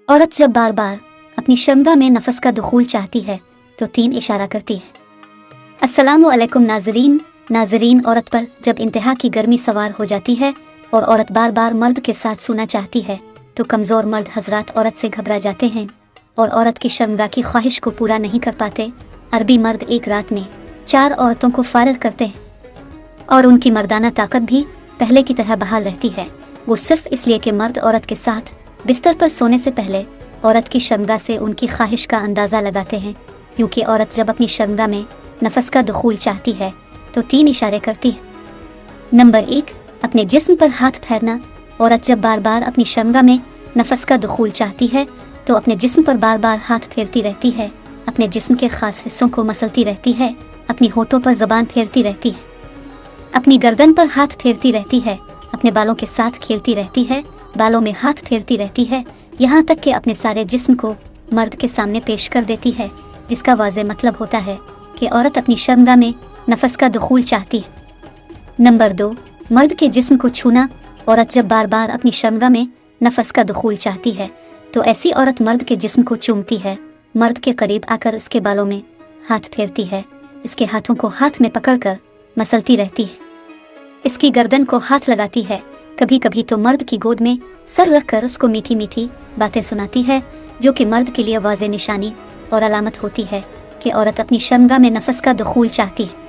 औरत जब बार बार अपनी शर्मगाह में नफस का दुखूल चाहती है तो 3 इशारा करती है। अस्सलामु अलैकुम नाजरीन, औरत पर जब इंतहा की गर्मी सवार हो जाती है और औरत बार बार मर्द के साथ सोना चाहती है तो कमज़ोर मर्द हजरात औरत से घबरा जाते हैं और औरत की शर्मगाह की ख्वाहिश को पूरा नहीं कर पाते। अरबी मर्द एक रात में 4 औरतों को फारिग करते हैं और उनकी मर्दाना ताकत भी पहले की तरह बहाल रहती है। वो सिर्फ इसलिए कि मर्द औरत के साथ बिस्तर पर सोने से पहले औरत की शर्मगाह से उनकी ख्वाहिश का अंदाज़ा लगाते हैं, क्योंकि औरत जब अपनी शर्मगाह में नफस का दुखूल चाहती है तो 3 इशारे करती है। नंबर 1, अपने जिस्म पर हाथ फेरना। औरत जब बार बार अपनी शर्मगाह में नफस का दुखूल चाहती है तो अपने जिस्म पर बार बार हाथ फेरती रहती है, अपने जिस्म के ख़ास हिस्सों को मसलती रहती है, अपनी होठों पर ज़बान फेरती रहती है, अपनी गर्दन पर हाथ फेरती रहती है, अपने बालों के साथ खेलती रहती है, बालों में हाथ फेरती रहती है, यहाँ तक कि अपने सारे जिस्म को मर्द के सामने पेश कर देती है, जिसका वाज़े मतलब होता है कि औरत अपनी शर्मगाह में नफस का दुखूल चाहती है। नंबर 2, मर्द के जिस्म को छूना। औरत जब बार बार अपनी शर्मगाह में नफस का दुखूल चाहती है तो ऐसी औरत मर्द के जिस्म को चूमती है, मर्द के करीब आकर इसके बालों में हाथ फेरती है, इसके हाथों को हाथ में पकड़कर मसलती रहती है, इसकी गर्दन को हाथ लगाती है, कभी कभी तो मर्द की गोद में सर रखकर उसको मीठी मीठी बातें सुनाती है, जो कि मर्द के लिए वाज़े निशानी और अलामत होती है कि औरत अपनी शर्मगाह में नफस का दुखूल चाहती है।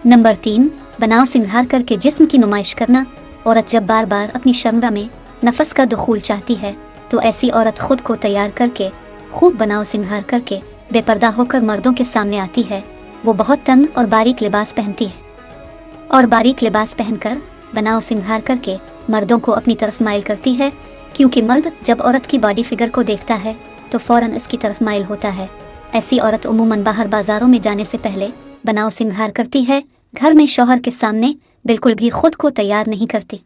नंबर 3, बनाव सिंगार करके जिस्म की नुमाइश करना। औरत जब बार बार अपनी शर्मगाह में नफस का दुखूल चाहती है तो ऐसी औरत खुद को तैयार करके खूब बनाव सिंगार करके बेपर्दा होकर मर्दों के सामने आती है। वो बहुत तंग और बारीक लिबास पहनती है और बारीक लिबास पहनकर बनाव सिंगार करके मर्दों को अपनी तरफ माइल करती है, क्योंकि मर्द जब औरत की बॉडी फिगर को देखता है तो फ़ौरन इसकी तरफ माइल होता है। ऐसी औरत उमूमन बाहर बाजारों में जाने से पहले बनाव सिंगार करती है, घर में शौहर के सामने बिल्कुल भी खुद को तैयार नहीं करती।